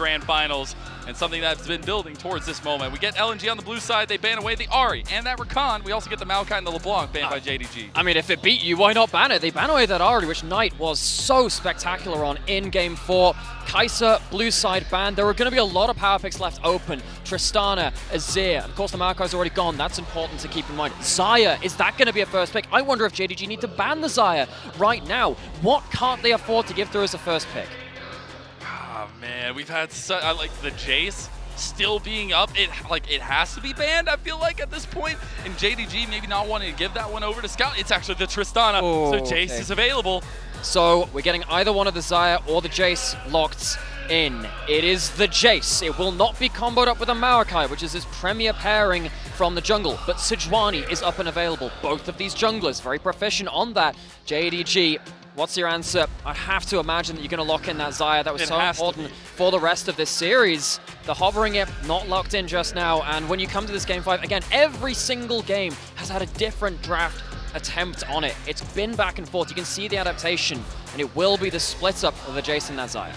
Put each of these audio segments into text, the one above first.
Grand Finals, and something that's been building towards this moment. We get LNG on the blue side, they ban away the Ahri and that Rakan. We also get the Maokai and the LeBlanc banned by JDG. I mean, if it beat you, why not ban it? They ban away that Ahri, which Knight was so spectacular on in Game 4. Kai'Sa, blue side banned. There are going to be a lot of power picks left open. Tristana, Azir, of course the Maokai's already gone. That's important to keep in mind. Xayah, is that going to be a first pick? I wonder if JDG need to ban the Xayah right now. What can't they afford to give through as a first pick? Oh man, we've had like the Jace still being up. It has to be banned, I feel like, at this point. And JDG maybe not wanting to give that one over to Scout. It's actually the Tristana, so Jace is available. So we're getting either one of the Xayah or the Jace locked in. It is the Jace. It will not be comboed up with a Maokai, which is his premier pairing from the jungle. But Sejuani is up and available. Both of these junglers very proficient on that. JDG, what's your answer? I have to imagine that you're going to lock in that Xayah. That was so important for the rest of this series. The hovering it, not locked in just now. And when you come to this Game 5, again, every single game has had a different draft attempt on it. It's been back and forth. You can see the adaptation, and it will be the split up of the Jace and that Xayah.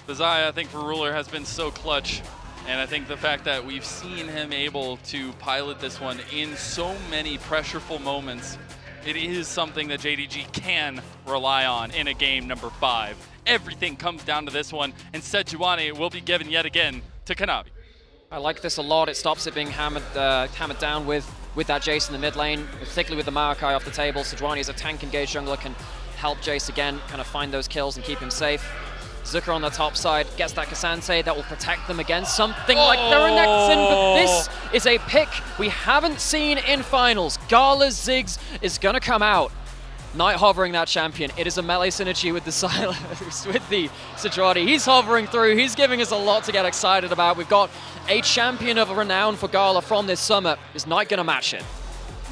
The Xayah, I think, for Ruler has been so clutch. And I think the fact that we've seen him able to pilot this one in so many pressureful moments, it is something that JDG can rely on in a game number 5. Everything comes down to this one, and Sejuani will be given yet again to Kanavi. I like this a lot. It stops it being hammered down with that Jace in the mid lane, particularly with the Maokai off the table. Sejuani is a tank engaged jungler, can help Jace again, kind of find those kills and keep him safe. Zucker on the top side gets that Cassante that will protect them against something like the Renekton, but this is a pick we haven't seen in finals. Gala's Ziggs is gonna come out. Knight hovering that champion. It is a melee synergy with the Sylas, with the Sejuani. He's hovering through. He's giving us a lot to get excited about. We've got a champion of renown for Gala from this summer. Is Knight gonna match it?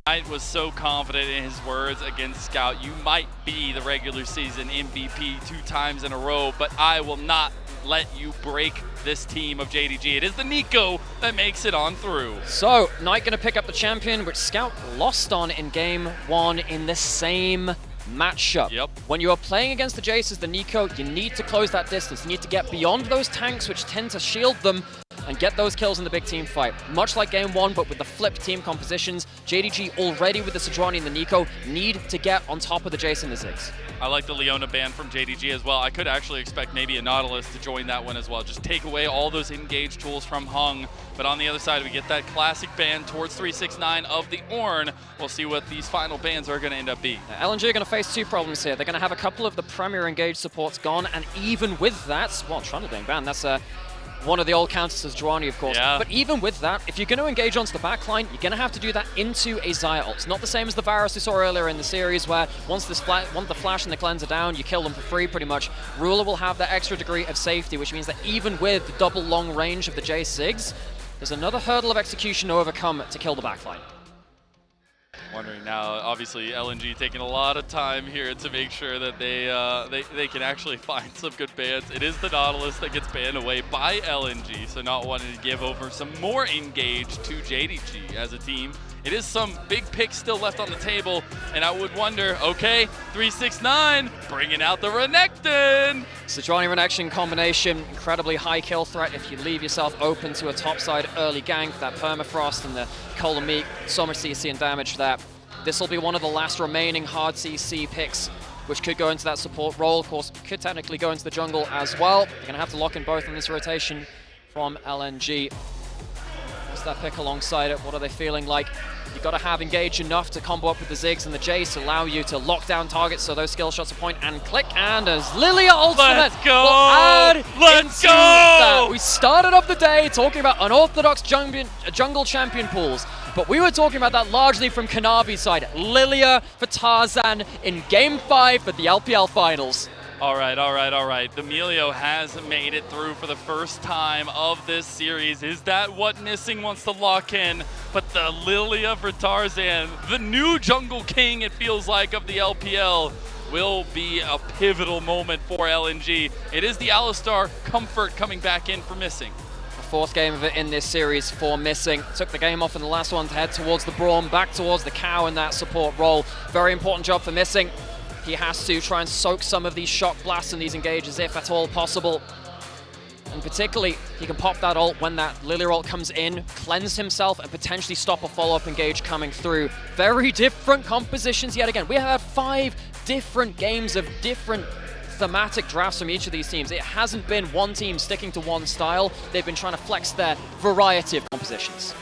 Knight was so confident in his words against Scout. You might be the regular season MVP 2 times in a row, but I will not let you break this team of JDG. It is the Nico that makes it on through. So, Knight gonna pick up the champion, which Scout lost on in Game 1 in the same matchup. Yep. When you are playing against the Jace as the Nico, you need to close that distance. You need to get beyond those tanks, which tend to shield them, and get those kills in the big team fight. Much like Game 1, but with the flipped team compositions, JDG already with the Sejuani and the Nico need to get on top of the Jace and the Ziggs. I like the Leona ban from JDG as well. I could actually expect maybe a Nautilus to join that one as well. Just take away all those engage tools from Hung. But on the other side, we get that classic ban towards 369 of the Ornn. We'll see what these final bans are going to end up being. LNG are going to face 2 problems here. They're going to have a couple of the premier engage supports gone, and even with that, well, Trundle being banned, that's one of the old counters is Juani, of course. Yeah. But even with that, if you're going to engage onto the backline, you're going to have to do that into a Xayah ult. It's not the same as the Varus we saw earlier in the series, where once the Flash and the Cleanse are down, you kill them for free, pretty much. Ruler will have that extra degree of safety, which means that even with the double long range of the Jace Ziggs, there's another hurdle of execution to overcome to kill the backline. Wondering now, obviously LNG taking a lot of time here to make sure that they can actually find some good bans. It is the Nautilus that gets banned away by LNG, so not wanting to give over some more engage to JDG as a team. It is some big picks still left on the table, and I would wonder, okay, 369, bringing out the Renekton! Sejuani Renekton combination, incredibly high kill threat if you leave yourself open to a topside early gank, that permafrost and the Cold Meat, so much CC and damage for that. This will be one of the last remaining hard CC picks, which could go into that support role. Of course, could technically go into the jungle as well. They're going to have to lock in both in this rotation from LNG. What's that pick alongside it? What are they feeling like? You've got to have engage enough to combo up with the Ziggs and the Jace, allow you to lock down targets so those skill shots are point and click. And as Lilia Ultimate will add into that. We started off the day talking about unorthodox jungle champion pools, but we were talking about that largely from Kanavi's side. Lilia for Tarzan in Game 5 for the LPL Finals. All right. The Melio has made it through for the first time of this series. Is that what Missing wants to lock in? But the Lilia for Tarzan, the new Jungle King, it feels like, of the LPL, will be a pivotal moment for LNG. It is the Alistar comfort coming back in for Missing. The 4th game of it in this series for Missing. Took the game off in the last one to head towards the Braum, back towards the Cow in that support role. Very important job for Missing. He has to try and soak some of these shock blasts and these engages if at all possible. And particularly, he can pop that ult when that Lilia ult comes in, cleanse himself, and potentially stop a follow-up engage coming through. Very different compositions yet again. We have had 5 different games of different thematic drafts from each of these teams. It hasn't been one team sticking to one style. They've been trying to flex their variety of compositions.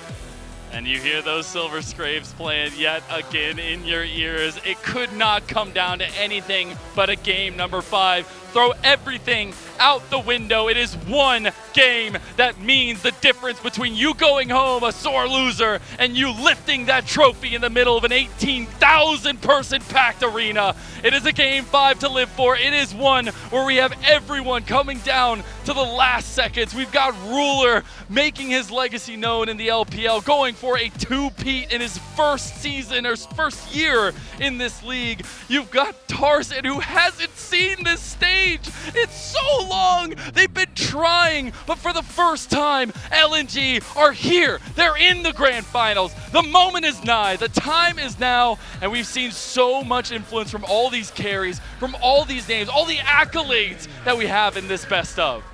And you hear those Silver Scrapes playing yet again in your ears. It could not come down to anything but a game number 5. Throw everything out the window. It is one game that means the difference between you going home a sore loser and you lifting that trophy in the middle of an 18,000 person packed arena. It is a game 5 to live for. It is one where we have everyone coming down to the last seconds. We've got Ruler making his legacy known in the LPL, going for a 2-peat in his first season or first year in this league. You've got Tarzan, who hasn't seen this stage. It's so long. They've been trying, but for the first time, LNG are here. They're in the grand finals. The moment is nigh. The time is now, and we've seen so much influence from all these carries, from all these names, all the accolades that we have in this best of.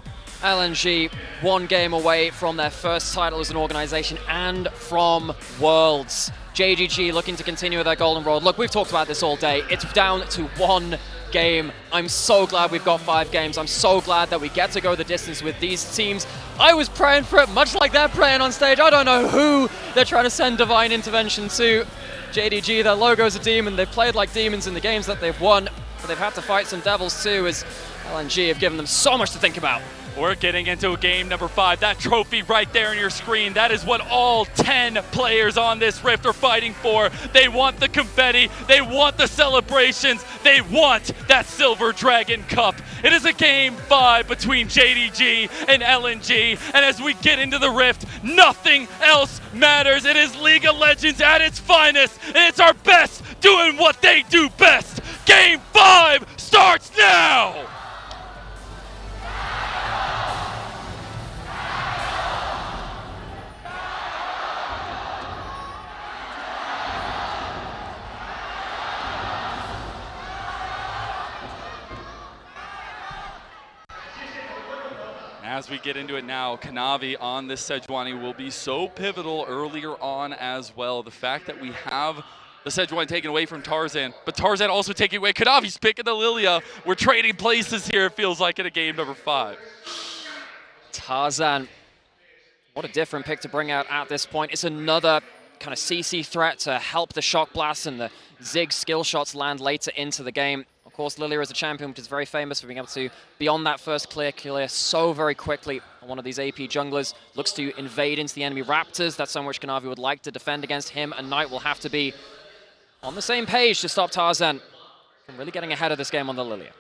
LNG, one game away from their first title as an organization and from Worlds. JDG looking to continue their golden road. Look, we've talked about this all day. It's down to one game. I'm so glad we've got 5 games. I'm so glad that we get to go the distance with these teams. I was praying for it, much like they're praying on stage. I don't know who they're trying to send divine intervention to. JDG, their logo's a demon. They've played like demons in the games that they've won, but they've had to fight some devils too, as LNG have given them so much to think about. We're getting into game number 5. That trophy right there on your screen, that is what all 10 players on this Rift are fighting for. They want the confetti, they want the celebrations, they want that Silver Dragon Cup. It is a game 5 between JDG and LNG, and as we get into the Rift, nothing else matters. It is League of Legends at its finest, and it's our best doing what they do best. Game 5 starts now! As we get into it now, Kanavi on this Sejuani will be so pivotal earlier on as well. The fact that we have the Sejuani taken away from Tarzan, but Tarzan also taking away Kanavi's picking the Lilia. We're trading places here, it feels like, in a game number 5. Tarzan, what a different pick to bring out at this point. It's another kind of CC threat to help the Shock Blast and the Zig skill shots land later into the game. Of course, Lilia is a champion which is very famous for being able to be on that first clear so very quickly. One of these AP junglers looks to invade into the enemy Raptors. That's something which Kanavi would like to defend against. Him and Knight will have to be on the same page to stop Tarzan from really getting ahead of this game on the Lilia.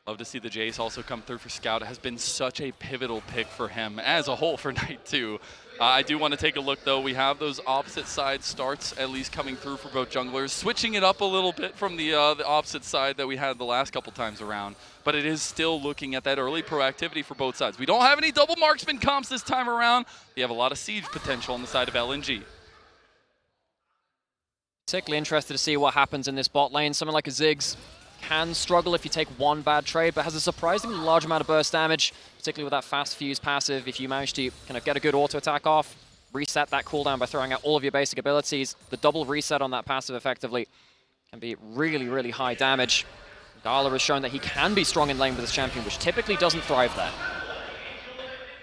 Love to see the Jace also come through for Scout. It has been such a pivotal pick for him, as a whole for Knight too. I do want to take a look though. We have those opposite side starts at least coming through for both junglers, switching it up a little bit from the opposite side that we had the last couple times around. But it is still looking at that early proactivity for both sides. We don't have any double marksman comps this time around. We have a lot of siege potential on the side of LNG. Particularly interested to see what happens in this bot lane. Someone like a Ziggs can struggle if you take one bad trade, but has a surprisingly large amount of burst damage, particularly with that fast fuse passive. If you manage to kind of get a good auto attack off, reset that cooldown by throwing out all of your basic abilities, the double reset on that passive effectively can be really, really high damage. Gala has shown that he can be strong in lane with this champion, which typically doesn't thrive there.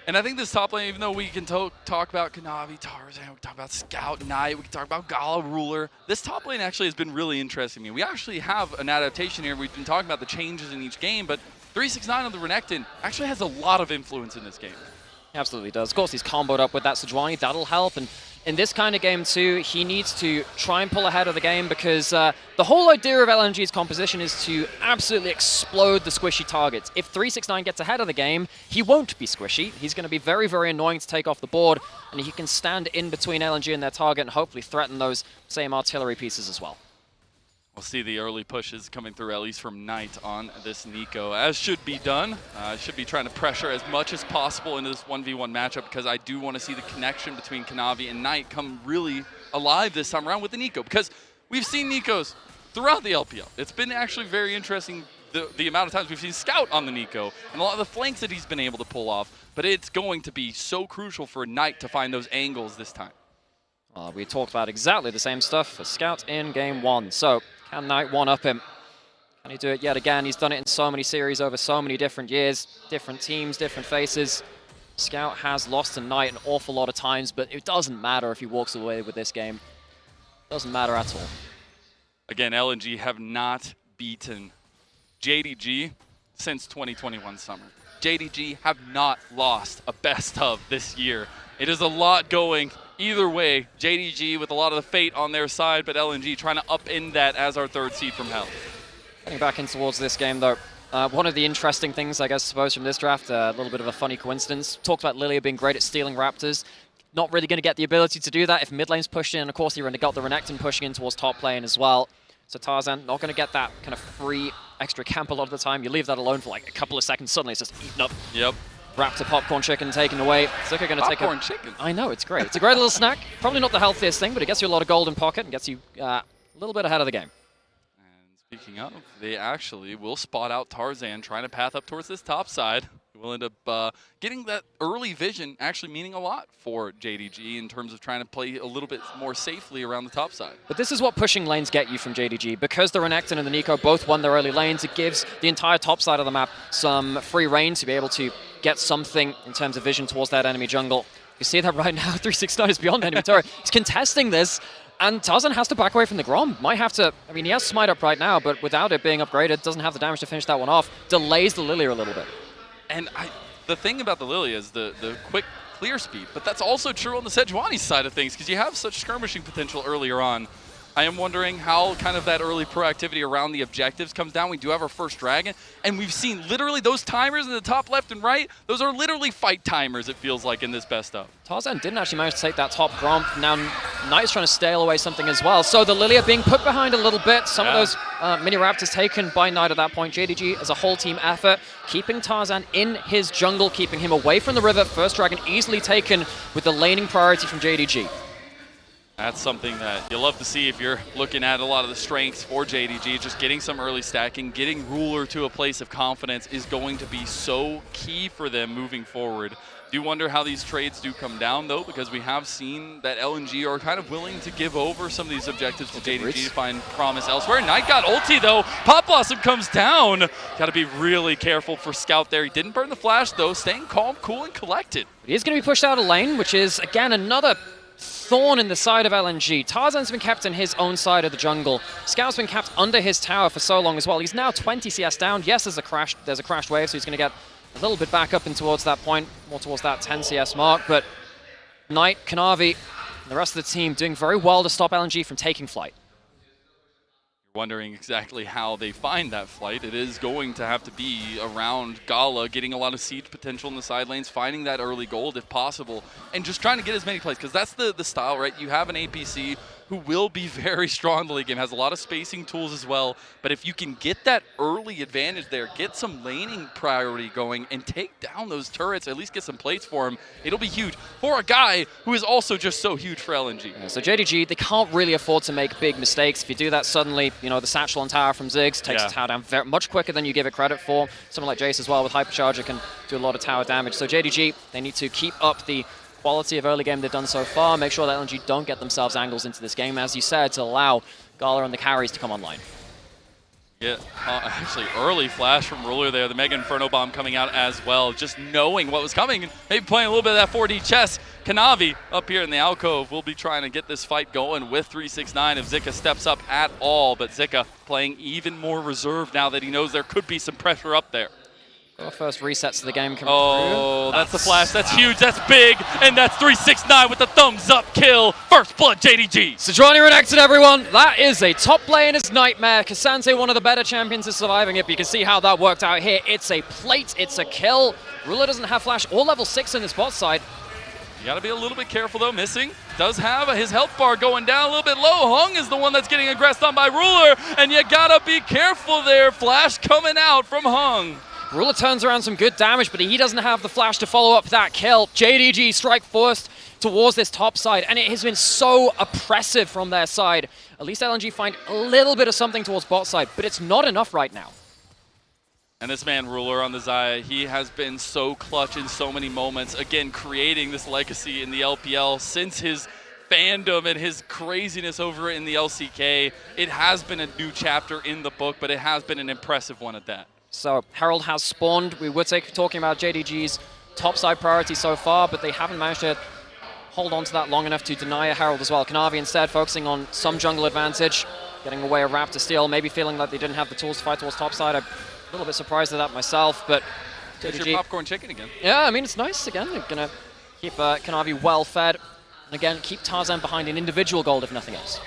And I think this top lane, even though we can talk about Kanavi, Tarzan, we can talk about Scout, Knight, we can talk about Gala, Ruler, this top lane actually has been really interesting to me. We actually have an adaptation here. We've been talking about the changes in each game, but 369 on the Renekton actually has a lot of influence in this game. He absolutely does. Of course, he's comboed up with that Sejuani. That'll help. And in this kind of game, too, he needs to try and pull ahead of the game because the whole idea of LNG's composition is to absolutely explode the squishy targets. If 369 gets ahead of the game, he won't be squishy. He's going to be very, very annoying to take off the board, and he can stand in between LNG and their target and hopefully threaten those same artillery pieces as well. We'll see the early pushes coming through, at least from Knight on this Nico, as should be done. Should be trying to pressure as much as possible into this 1v1 matchup because I do want to see the connection between Kanavi and Knight come really alive this time around with the Nico, because we've seen Nicos throughout the LPL. It's been actually very interesting the amount of times we've seen Scout on the Nico and a lot of the flanks that he's been able to pull off. But it's going to be so crucial for Knight to find those angles this time. We talked about exactly the same stuff for Scout in game 1. So can Knight one-up him? Can he do it yet again? He's done it in so many series over so many different years, different teams, different faces. Scout has lost to Knight an awful lot of times, but it doesn't matter if he walks away with this game. Doesn't matter at all. Again, LNG have not beaten JDG since 2021 summer. JDG have not lost a best of this year. It is a lot going either way. JDG with a lot of the fate on their side, but LNG trying to upend that as our 3rd seed from hell. Getting back in towards this game, though, one of the interesting things, I suppose, from this draft, a little bit of a funny coincidence. Talked about Lilia being great at stealing Raptors. Not really going to get the ability to do that if mid lane's pushed in. And of course, you've got the Renekton pushing in towards top lane as well. So Tarzan not going to get that kind of free extra camp a lot of the time. You leave that alone for like a couple of seconds, suddenly it's just eaten up. Yep. Raptor popcorn chicken taken away. Zucker going to take a... Popcorn chicken? I know, it's great. It's a great little snack. Probably not the healthiest thing, but it gets you a lot of gold in pocket and gets you a little bit ahead of the game. Speaking of, they actually will spot out Tarzan trying to path up towards this top side. We'll end up getting that early vision actually meaning a lot for JDG in terms of trying to play a little bit more safely around the top side. But this is what pushing lanes get you from JDG. Because the Renekton and the Nico both won their early lanes, it gives the entire top side of the map some free reign to be able to get something in terms of vision towards that enemy jungle. You see that right now, 369 is beyond enemy turret. He's contesting this. And Tarzan has to back away from the Grom. Might have to, I mean, he has Smite up right now, but without it being upgraded, doesn't have the damage to finish that one off. Delays the Lilia a little bit. And the thing about the Lilia is the quick clear speed, but that's also true on the Sejuani side of things, because you have such skirmishing potential earlier on. I am wondering how kind of that early proactivity around the objectives comes down. We do have our first dragon, and we've seen literally those timers in the top left and right. Those are literally fight timers, it feels like, in this best of. Tarzan didn't actually manage to take that top Gromp. Now Knight's trying to stale away something as well. So the Lilia being put behind a little bit. Some of those mini Raptors taken by Knight at that point. JDG as a whole team effort, keeping Tarzan in his jungle, keeping him away from the river. First dragon easily taken with the laning priority from JDG. That's something that you love to see if you're looking at a lot of the strengths for JDG. Just getting some early stacking, getting Ruler to a place of confidence is going to be so key for them moving forward. Do wonder how these trades do come down, though, because we have seen that LNG are kind of willing to give over some of these objectives to JDG to find promise elsewhere. Knight got ulti, though. Pop Blossom comes down. Got to be really careful for Scout there. He didn't burn the flash, though, staying calm, cool, and collected. He is going to be pushed out of lane, which is, again, another thorn in the side of LNG. Tarzan's been kept in his own side of the jungle. Scout's been kept under his tower for so long as well. He's now 20 CS down. Yes, there's a crashed wave, so he's going to get a little bit back up and towards that point, more towards that 10 CS mark. But Knight, Kanavi, and the rest of the team doing very well to stop LNG from taking flight. Wondering exactly how they find that flight. It is going to have to be around Gala, getting a lot of siege potential in the side lanes, finding that early gold if possible, and just trying to get as many plays, because that's the style, right? You have an APC who will be very strong in the late game, has a lot of spacing tools as well, but if you can get that early advantage there, get some laning priority going, and take down those turrets, at least get some plates for him, it'll be huge for a guy who is also just so huge for LNG. Yeah, so JDG, they can't really afford to make big mistakes. If you do that suddenly, you know, the satchel on tower from Ziggs takes the tower down much quicker than you give it credit for. Someone like Jace as well with Hypercharger can do a lot of tower damage. So JDG, they need to keep up the quality of early game they've done so far, make sure that LNG don't get themselves angles into this game, as you said, to allow Gala and the carries to come online. Yeah, actually early flash from Ruler there, the Mega Inferno Bomb coming out as well, just knowing what was coming, and maybe playing a little bit of that 4D chess. Kanavi up here in the alcove will be trying to get this fight going with 369 if Zika steps up at all, but Zika playing even more reserved now that he knows there could be some pressure up there. Our first resets of the game coming through. That's the flash. That's huge. That's big. And that's 369 with the thumbs up kill. First blood, JDG. Suzhou Renekton, everyone. That is a top laner's nightmare. K'Sante, one of the better champions, is surviving it. But you can see how that worked out here. It's a plate. It's a kill. Ruler doesn't have flash or level 6 in this bot side. You got to be a little bit careful, though. Missing. Does have his health bar going down a little bit low. Hung is the one that's getting aggressed on by Ruler. And you got to be careful there. Flash coming out from Hung. Ruler turns around some good damage, but he doesn't have the flash to follow up that kill. JDG strike first towards this top side, and it has been so oppressive from their side. At least LNG find a little bit of something towards bot side, but it's not enough right now. And this man, Ruler on the Xayah, he has been so clutch in so many moments. Again, creating this legacy in the LPL since his fandom and his craziness over in the LCK. It has been a new chapter in the book, but it has been an impressive one at that. So Herald has spawned. We were talking about JDG's topside priority so far, but they haven't managed to hold on to that long enough to deny a Herald as well. Kanavi instead focusing on some jungle advantage, getting away a Raptor steal, maybe feeling like they didn't have the tools to fight towards topside. I'm a little bit surprised at that myself, but There's your popcorn chicken again. Yeah, I mean, it's nice. Again, they're going to keep Kanavi well fed. And again, keep Tarzan behind an individual gold, if nothing else.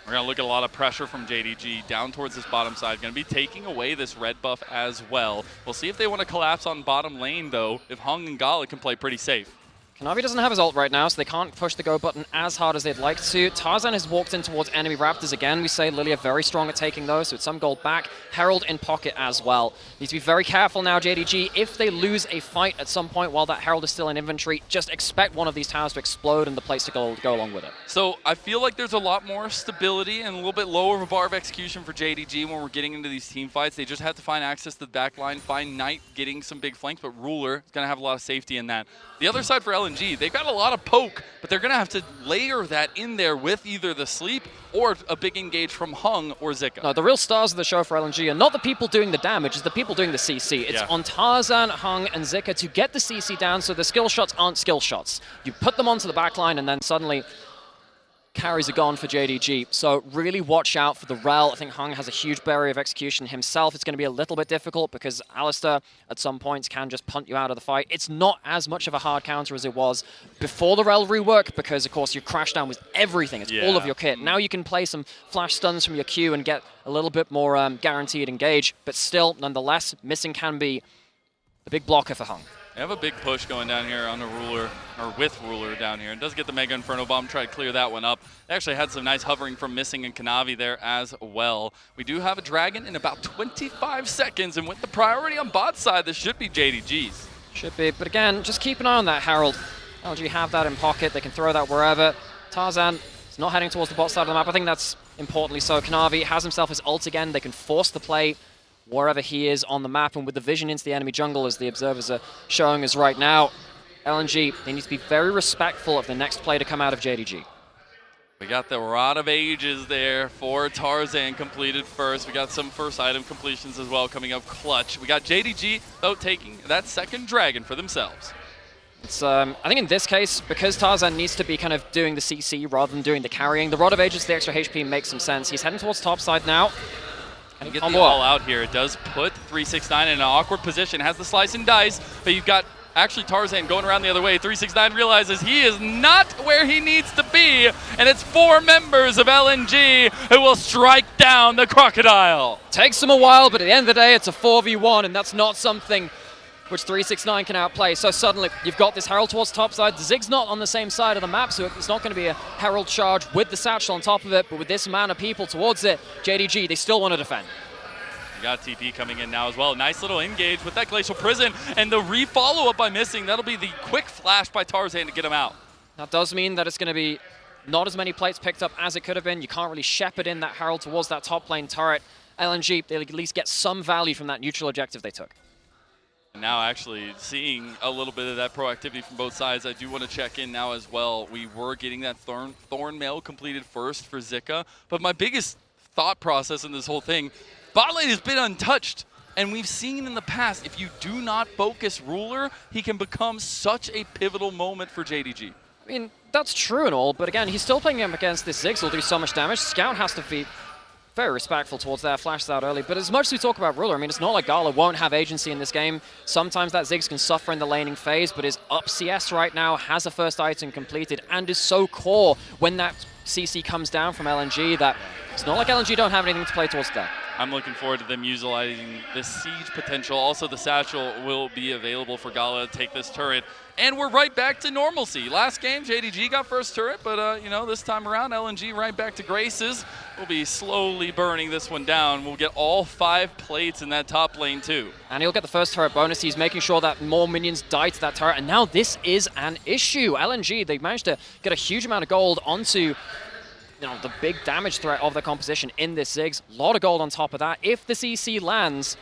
We're going to look at a lot of pressure from JDG down towards this bottom side. Going to be taking away this red buff as well. We'll see if they want to collapse on bottom lane, though, if Hung and Gala can play pretty safe. Kanavi doesn't have his ult right now, so they can't push the go button as hard as they'd like to. Tarzan has walked in towards enemy Raptors again. We say Lilia very strong at taking those, so it's some gold back. Herald in pocket as well. Need to be very careful now, JDG. If they lose a fight at some point while that Herald is still in inventory, just expect one of these towers to explode and the place to go along with it. So I feel like there's a lot more stability and a little bit lower of a bar of execution for JDG when we're getting into these team fights. They just have to find access to the back line, find Knight getting some big flanks, but Ruler is going to have a lot of safety in that. The other side for LNG, they've got a lot of poke, but they're going to have to layer that in there with either the sleep or a big engage from Hung or Zika. No, the real stars of the show for LNG are not the people doing the damage, it's the people doing the CC. It's on Tarzan, Hung, and Zika to get the CC down so the skill shots aren't skill shots. You put them onto the back line and then suddenly carries are gone for JDG. So really watch out for the Rel. I think Hung has a huge barrier of execution himself. It's going to be a little bit difficult because Alistair at some points can just punt you out of the fight. It's not as much of a hard counter as it was before the Rel rework because, of course, you crash down with everything. It's all of your kit. Now you can play some flash stuns from your Q and get a little bit more guaranteed engage, but still, nonetheless, missing can be the big blocker for Hung. They have a big push going down here on the Ruler, or with Ruler down here. It does get the Mega Inferno Bomb, try to clear that one up. They actually had some nice hovering from Missing and Kanavi there as well. We do have a Dragon in about 25 seconds, and with the priority on bot side, this should be JDG's. Should be, but again, just keep an eye on that Herald. LG have that in pocket, they can throw that wherever. Tarzan is not heading towards the bot side of the map. I think that's importantly so. Kanavi has himself his ult again. They can force the play wherever he is on the map, and with the vision into the enemy jungle, as the observers are showing us right now, LNG, they need to be very respectful of the next play to come out of JDG. We got the Rod of Ages there for Tarzan completed first. We got some first item completions as well coming up clutch. We got JDG, though, taking that second Dragon for themselves. It's, I think in this case, because Tarzan needs to be kind of doing the CC rather than doing the carrying, the Rod of Ages, the extra HP makes some sense. He's heading towards top side now. Can he get the all out here? It does put 369 in an awkward position. Has the slice and dice, but you've got actually Tarzan going around the other way. 369 realizes he is not where he needs to be, and it's 4 members of LNG who will strike down the Crocodile. Takes them a while, but at the end of the day, it's a 4v1, and that's not something which 369 can outplay. So suddenly, you've got this Herald towards top side. The Zig's not on the same side of the map, so it's not going to be a Herald charge with the Satchel on top of it, but with this amount of people towards it, JDG, they still want to defend. You got TP coming in now as well. Nice little engage with that Glacial Prison, and the re-follow-up by Missing. That'll be the quick flash by Tarzan to get him out. That does mean that it's going to be not as many plates picked up as it could have been. You can't really shepherd in that Herald towards that top lane turret. LNG, they'll at least get some value from that neutral objective they took. Now actually seeing a little bit of that proactivity from both sides. I do want to check in now as well. We were getting that Thorn Mail completed first for Zika, but my biggest thought process in this whole thing, bot lane has been untouched, and we've seen in the past, if you do not focus Ruler, he can become such a pivotal moment for JDG. I mean, that's true and all, but again, he's still playing him against this Ziggs, will do so much damage. Scout has to be very respectful towards that, flashes out early. But as much as we talk about Ruler, I mean, it's not like Gala won't have agency in this game. Sometimes that Ziggs can suffer in the laning phase, but is up CS right now, has a first item completed, and is so core when that CC comes down from LNG that it's not like LNG don't have anything to play towards that. I'm looking forward to them utilizing the siege potential. Also, the Satchel will be available for Gala to take this turret. And we're right back to normalcy. Last game, JDG got first turret, but, you know, this time around, LNG right back to graces. We'll be slowly burning this one down. We'll get all 5 plates in that top lane, too. And he'll get the first turret bonus. He's making sure that more minions die to that turret. And now this is an issue. LNG, they managed to get a huge amount of gold onto the big damage threat of the composition in this Ziggs. A lot of gold on top of that. If the CC lands,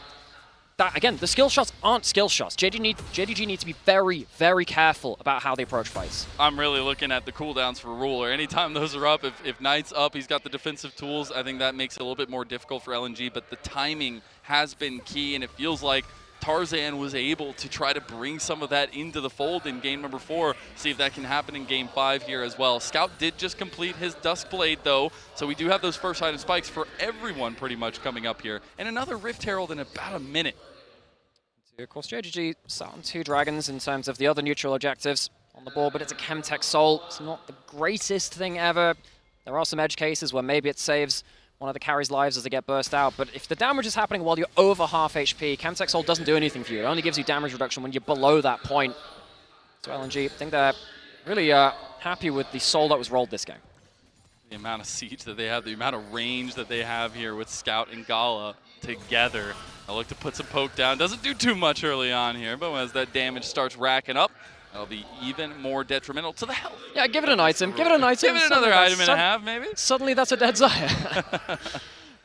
that, again, the skill shots aren't skill shots. JDG need to be very, very careful about how they approach fights. I'm really looking at the cooldowns for Ruler. Anytime those are up, if Knight's up, he's got the defensive tools. I think that makes it a little bit more difficult for LNG, but the timing has been key, and it feels like Tarzan was able to try to bring some of that into the fold in game number 4. See if that can happen in game 5 here as well. Scout did just complete his Duskblade though, so we do have those first item spikes for everyone pretty much coming up here. And another Rift Herald in about a minute. Of course, JDG sat on 2 dragons in terms of the other neutral objectives on the board, but it's a Chemtech Soul. It's not the greatest thing ever. There are some edge cases where maybe it saves one of the carries' lives as they get burst out, but if the damage is happening while you're over half HP, Chemtech Soul doesn't do anything for you. It only gives you damage reduction when you're below that point. So LNG, I think they're really happy with the Soul that was rolled this game. The amount of siege that they have, the amount of range that they have here with Scout and Gala together. I look to put some poke down. Doesn't do too much early on here, but as that damage starts racking up, that'll be even more detrimental to the health. Yeah, give it an item. Give it an item. Give it another item and a half, maybe. Suddenly that's a dead Zaya.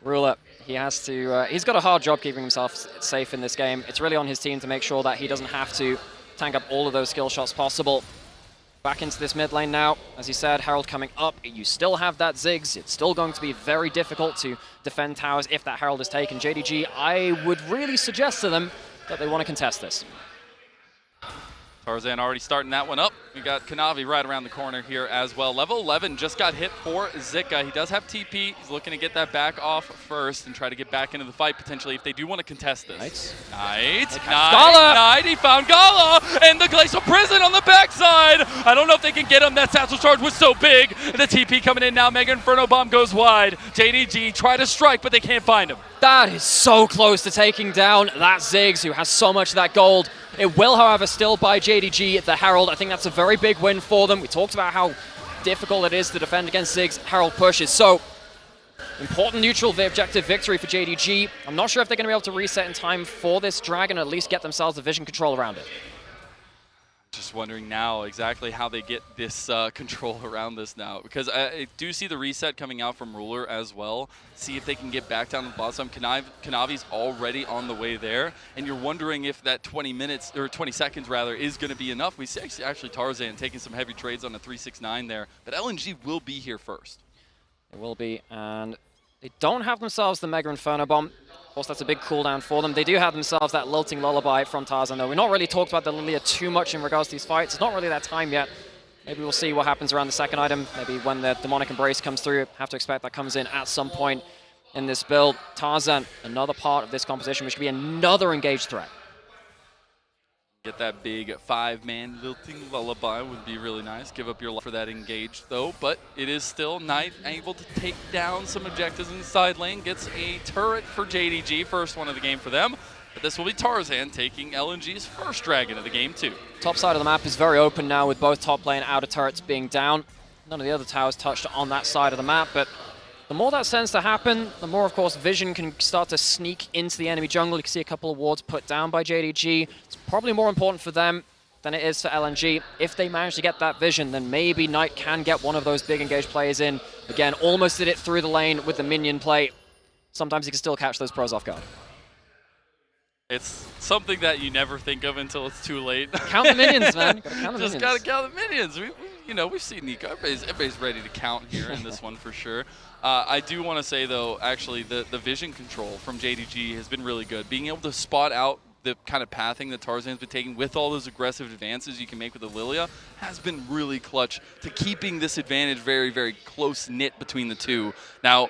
Ruler, he has to, he's got a hard job keeping himself safe in this game. It's really on his team to make sure that he doesn't have to tank up all of those skill shots possible. Back into this mid lane now. As you said, Herald coming up. You still have that Ziggs. It's still going to be very difficult to defend towers if that Herald is taken. JDG, I would really suggest to them that they want to contest this. Tarzan already starting that one up. We got Kanavi right around the corner here as well. Level 11 just got hit for Zika. He does have TP. He's looking to get that back off first and try to get back into the fight potentially if they do want to contest this. Knight. He found Gala and the Glacial Prison on the backside. I don't know if they can get him. That satchel charge was so big. The TP coming in now. Mega Inferno Bomb goes wide. JDG try to strike, but they can't find him. That is so close to taking down that Ziggs, who has so much of that gold. It will, however, still buy JDG the Herald. I think that's a very big win for them. We talked about how difficult it is to defend against Ziggs. Herald pushes. So, important neutral objective victory for JDG. I'm not sure if they're going to be able to reset in time for this dragon, or at least get themselves the vision control around it. Just wondering now exactly how they get this control around this now, because I do see the reset coming out from Ruler as well. See if they can get back down to the bottom. Kanavi's already on the way there, and you're wondering if that 20 minutes, or 20 seconds rather, is going to be enough. We see actually Tarzan taking some heavy trades on a 369 there, but LNG will be here first. It will be, and they don't have themselves the Mega Inferno Bomb. Of course, that's a big cooldown for them. They do have themselves that Lilting Lullaby from Tarzan, though. We've not really talked about the Lilia too much in regards to these fights. It's not really that time yet. Maybe we'll see what happens around the second item. Maybe when the Demonic Embrace comes through. Have to expect that comes in at some point in this build. Tarzan, another part of this composition, which could be another engaged threat. Get that big 5-man Lilting Lullaby would be really nice. Give up your life for that engage though, but it is still Knight able to take down some objectives in the side lane. Gets a turret for JDG, first one of the game for them. But this will be Tarzan taking LNG's first dragon of the game too. Top side of the map is very open now with both top lane outer turrets being down. None of the other towers touched on that side of the map, but the more that tends to happen, the more, of course, vision can start to sneak into the enemy jungle. You can see a couple of wards put down by JDG. It's probably more important for them than it is for LNG. If they manage to get that vision, then maybe Knight can get one of those big engaged players in. Again, almost did it through the lane with the minion play. Sometimes you can still catch those pros off guard. It's something that you never think of until it's too late. Count the minions, man. Gotta count the Just minions. gotta count the minions. We've seen Nico. Everybody's ready to count here in this one for sure. I do want to say though, actually, the vision control from JDG has been really good. Being able to spot out the kind of pathing that Tarzan's been taking with all those aggressive advances you can make with the Lilia has been really clutch to keeping this advantage very, very close-knit between the two. Now,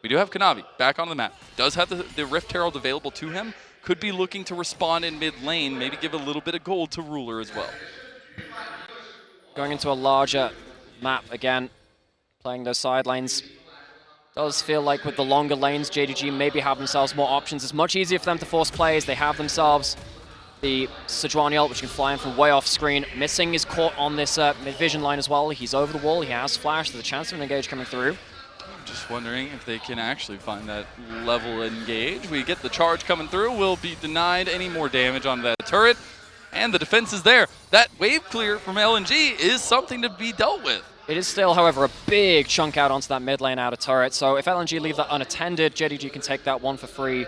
we do have Kanavi back on the map. Does have the Rift Herald available to him. Could be looking to respond in mid lane, maybe give a little bit of gold to Ruler as well. Going into a larger map again, playing those side lanes. Does feel like with the longer lanes, JDG maybe have themselves more options. It's much easier for them to force plays. They have themselves the Sejuani ult, which can fly in from way off screen. Missing is caught on this mid-vision line as well. He's over the wall. He has flash. There's a chance of an engage coming through. Just wondering if they can actually find that level engage. We get the charge coming through. Will be denied any more damage on that turret. And the defense is there. That wave clear from LNG is something to be dealt with. It is still, however, a big chunk out onto that mid lane outer turret. So if LNG leave that unattended, JDG can take that one for free.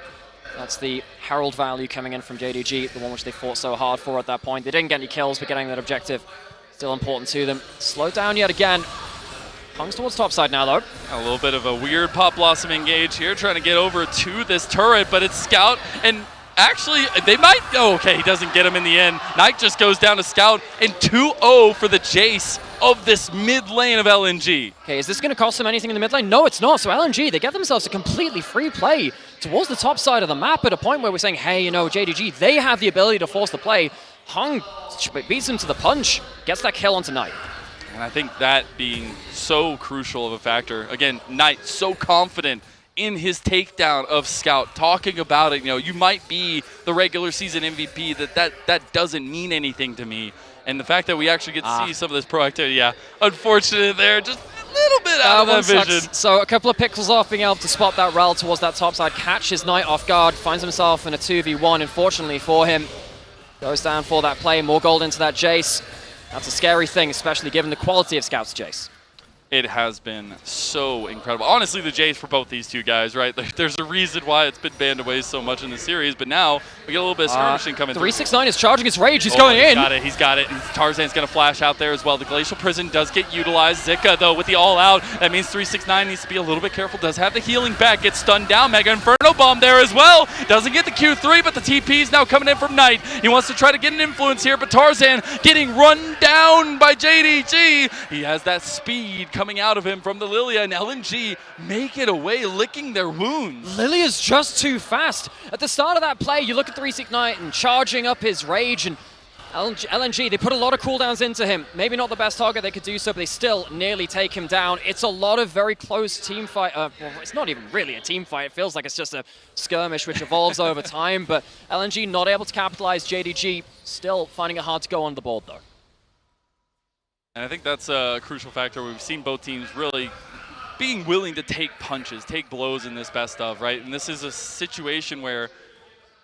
That's the Herald value coming in from JDG, the one which they fought so hard for at that point. They didn't get any kills, but getting that objective still important to them. Slowed down yet again. Hung's towards topside now, though. A little bit of a weird Pop Blossom engage here, trying to get over to this turret, but it's Scout, and actually, they might, oh, okay, he doesn't get him in the end. Knight just goes down to Scout, and 2-0 for the Jace of this mid lane of LNG. Okay, is this going to cost them anything in the mid lane? No, it's not. So LNG, they get themselves a completely free play towards the top side of the map at a point where we're saying, hey, you know, JDG, they have the ability to force the play. Hung beats him to the punch, gets that kill onto Knight. And I think that being so crucial of a factor. Again, Knight so confident in his takedown of Scout, talking about it, you know, you might be the regular season MVP, that doesn't mean anything to me. And the fact that we actually get to see some of this proactivity, yeah, unfortunate there, just a little bit out of that vision. So a couple of pixels off, being able to spot that rel towards that top side, catches Knight off guard, finds himself in a 2v1, unfortunately for him. Goes down for that play, more gold into that Jace. That's a scary thing, especially given the quality of Scout's Jace. It has been so incredible. Honestly, the Jace for both these two guys, right? There's a reason why it's been banned away so much in the series, but now we get a little bit of skirmishing coming through. 369 is charging his rage. He's going in. He's got it. And Tarzan's going to flash out there as well. The Glacial Prison does get utilized. Zika, though, with the all-out. That means 369 needs to be a little bit careful. Does have the healing back. Gets stunned down. Mega Inferno Bomb there as well. Doesn't get the Q3, but the TP is now coming in from Knight. He wants to try to get an influence here, but Tarzan getting run down by JDG. He has that speed coming out of him from the Lilia, and LNG make it away, licking their wounds. Lilia's just too fast. At the start of that play, you look at 369 and charging up his rage, and LNG, they put a lot of cooldowns into him. Maybe not the best target they could do so, but they still nearly take him down. It's a lot of very close team fight. Well, it's not even really a team fight. It feels like it's just a skirmish which evolves over time, but LNG not able to capitalize. JDG still finding it hard to go on the board, though. And I think that's a crucial factor. We've seen both teams really being willing to take punches, take blows in this best of, right? And this is a situation where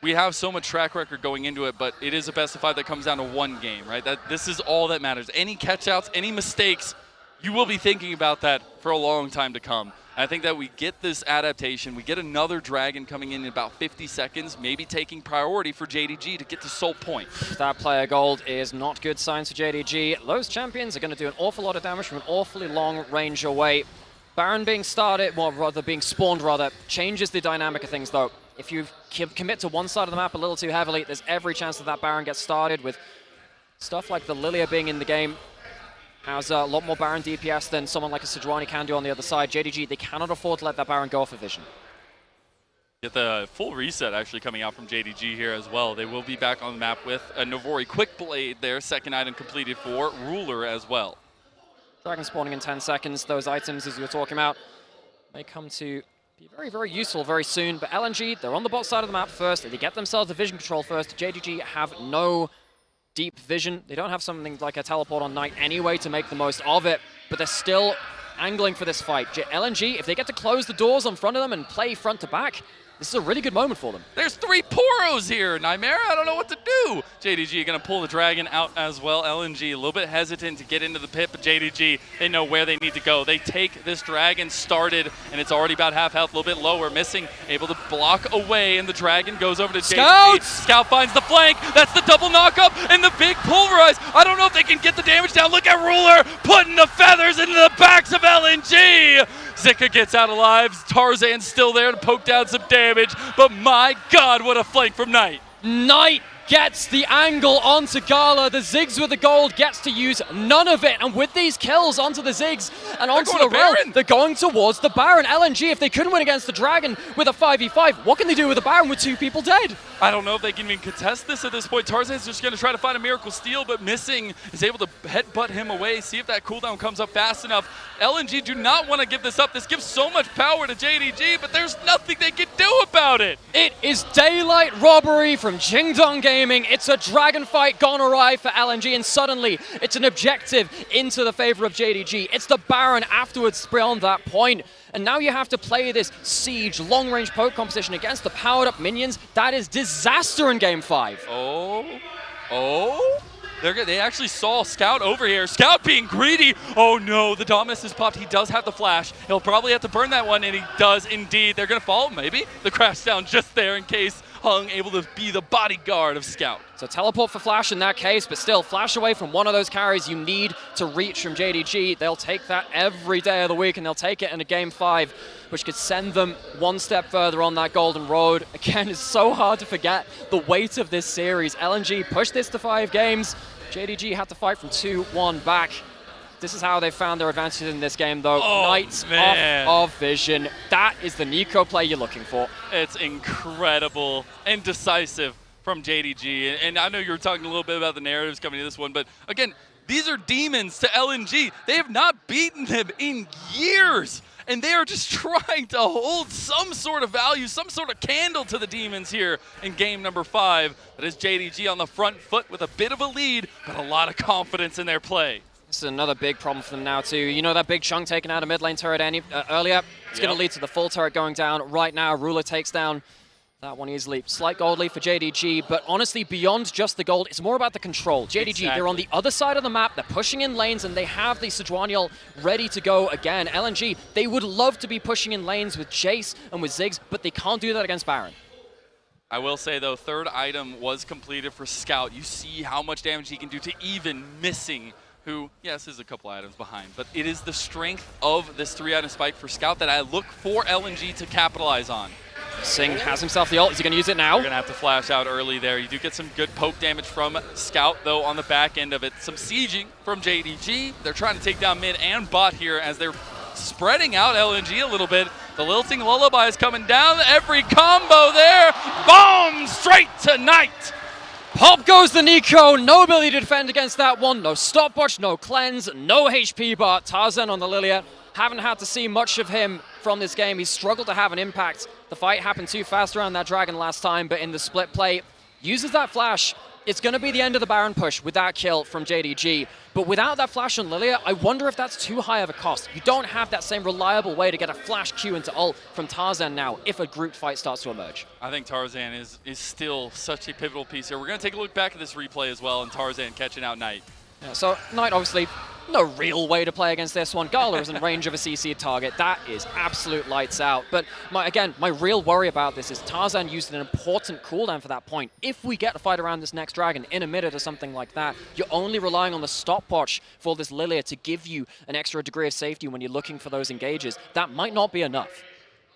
we have so much track record going into it, but it is a best of 5 that comes down to one game, right? This is all that matters. Any catch-outs, any mistakes, you will be thinking about that for a long time to come. I think that we get this adaptation, we get another Dragon coming in about 50 seconds, maybe taking priority for JDG to get to Soul Point. That player gold is not good signs for JDG. Those champions are going to do an awful lot of damage from an awfully long range away. Baron being started, well, rather being spawned, changes the dynamic of things, though. If you commit to one side of the map a little too heavily, there's every chance that that Baron gets started with stuff like the Lilia being in the game. Has a lot more Baron DPS than someone like a Sejuani can do on the other side. JDG, they cannot afford to let that Baron go off of vision. Get the full reset actually coming out from JDG here as well. They will be back on the map with a Navori Quick Blade there, second item completed for Ruler as well. Dragon spawning in 10 seconds. Those items, as you were talking about, may come to be very, very useful very soon. But LNG, they're on the bot side of the map first. They get themselves the vision control first. JDG have no deep vision. They don't have something like a teleport on Knight anyway to make the most of it, but they're still angling for this fight. LNG, if they get to close the doors in front of them and play front to back, this is a really good moment for them. There's 3 Poros here. Nightmare, I don't know what to do. JDG going to pull the Dragon out as well. LNG a little bit hesitant to get into the pit, but JDG, they know where they need to go. They take this Dragon started, and it's already about half health, a little bit lower, missing, able to block away, and the Dragon goes over to JDG. Scout finds the flank. That's the double knock-up, and the big pulverize. I don't know if they can get the damage down. Look at Ruler putting the feathers into the backs of LNG. Zika gets out alive. Tarzan's still there to poke down some damage, but my God, what a flank from Knight. Knight gets the angle onto Gala. The Ziggs with the gold gets to use none of it. And with these kills onto the Ziggs and onto the Baron, they're going towards the Baron. LNG, if they couldn't win against the Dragon with a 5v5, what can they do with the Baron with 2 people dead? I don't know if they can even contest this at this point. Tarzan's just going to try to find a Miracle Steal, but missing is able to headbutt him away, see if that cooldown comes up fast enough. LNG do not want to give this up. This gives so much power to JDG, but there's nothing they can do about it. It is daylight robbery from Jingdong Gaming. It's a Dragon fight gone awry for LNG, and suddenly it's an objective into the favor of JDG. It's the Baron afterwards beyond that point. And now you have to play this siege, long-range poke competition against the powered-up minions. That is disaster in Game 5. Oh. They actually saw Scout over here. Scout being greedy. Oh no, the Dominus is popped. He does have the flash. He'll probably have to burn that one, and he does indeed. They're going to fall, maybe. The crash down just there in case Hung able to be the bodyguard of Scout. So teleport for Flash in that case, but still, Flash away from one of those carries you need to reach from JDG. They'll take that every day of the week, and they'll take it in a Game 5, which could send them one step further on that golden road. Again, it's so hard to forget the weight of this series. LNG pushed this to 5 games. JDG had to fight from 2-1 back. This is how they found their advantage in this game, though. Knights off of Vision. That is the Nico play you're looking for. It's incredible and decisive from JDG. And I know you were talking a little bit about the narratives coming to this one, but again, these are demons to LNG. They have not beaten them in years. And they are just trying to hold some sort of value, some sort of candle to the demons here in game number 5. That is JDG on the front foot with a bit of a lead, but a lot of confidence in their play. This is another big problem for them now, too. You know that big chunk taken out of mid lane turret earlier? It's going to lead to the full turret going down right now. Ruler takes down that one easily. Slight gold lead for JDG, but honestly, beyond just the gold, it's more about the control. JDG, they're on the other side of the map, they're pushing in lanes, and they have the Sejuaniel ready to go again. LNG, they would love to be pushing in lanes with Jace and with Ziggs, but they can't do that against Baron. I will say, though, third item was completed for Scout. You see how much damage he can do to even missing, who, yes, is a couple items behind, but it is the strength of this 3-item spike for Scout that I look for LNG to capitalize on. Singh has himself the ult. Is he going to use it now? You're going to have to flash out early there. You do get some good poke damage from Scout, though, on the back end of it. Some sieging from JDG. They're trying to take down mid and bot here as they're spreading out LNG a little bit. The Lilting Lullaby is coming down. Every combo there. Boom! Straight to Knight. Pop goes the Nico. No ability to defend against that one. No stopwatch, no cleanse, no HP bar. Tarzan on the Lilia. Haven't had to see much of him from this game. He's struggled to have an impact. The fight happened too fast around that dragon last time, but in the split play, uses that flash. It's going to be the end of the Baron push with that kill from JDG. But without that flash on Lilia, I wonder if that's too high of a cost. You don't have that same reliable way to get a flash Q into ult from Tarzan now if a group fight starts to emerge. I think Tarzan is still such a pivotal piece here. We're going to take a look back at this replay as well, and Tarzan catching out Knight. Yeah, so Knight, obviously, no real way to play against this one. Gala is in range of a CC target. That is absolute lights out. But my real worry about this is Tarzan used an important cooldown for that point. If we get a fight around this next dragon in a minute or something like that, you're only relying on the stopwatch for this Lilia to give you an extra degree of safety when you're looking for those engages. That might not be enough.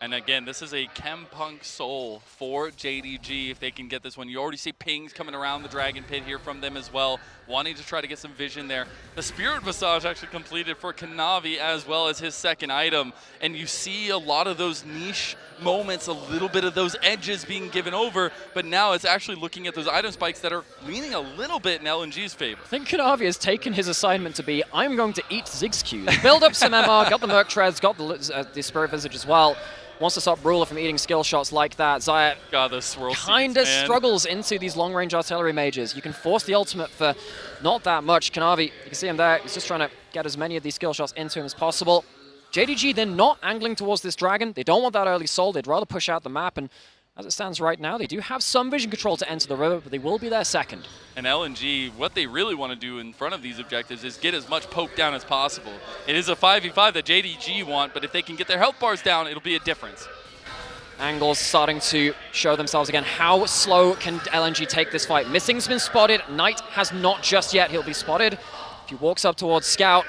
And again, this is a Chempunk Soul for JDG if they can get this one. You already see pings coming around the Dragon Pit here from them as well, wanting to try to get some vision there. The Spirit Massage actually completed for Kanavi as well as his second item. And you see a lot of those niche moments, a little bit of those edges being given over, but now it's actually looking at those item spikes that are leaning a little bit in LNG's favor. I think Kanavi has taken his assignment to be, I'm going to eat Ziggs Qs. Build up some MR, got the Merc Treads, got the Spirit Visage as well. Wants to stop Ruler from eating skill shots like that. Xayah kind of struggles into these long-range artillery mages. You can force the ultimate for not that much. Kanavi, you can see him there. He's just trying to get as many of these skill shots into him as possible. JDG, they're not angling towards this dragon. They don't want that early soul. They'd rather push out the map. And as it stands right now, they do have some vision control to enter the river, but they will be there second. And LNG, what they really want to do in front of these objectives is get as much poke down as possible. It is a 5v5 that JDG want, but if they can get their health bars down, it'll be a difference. Angles starting to show themselves again. How slow can LNG take this fight? Missing's been spotted. Knight has not just yet. He'll be spotted. If he walks up towards Scout,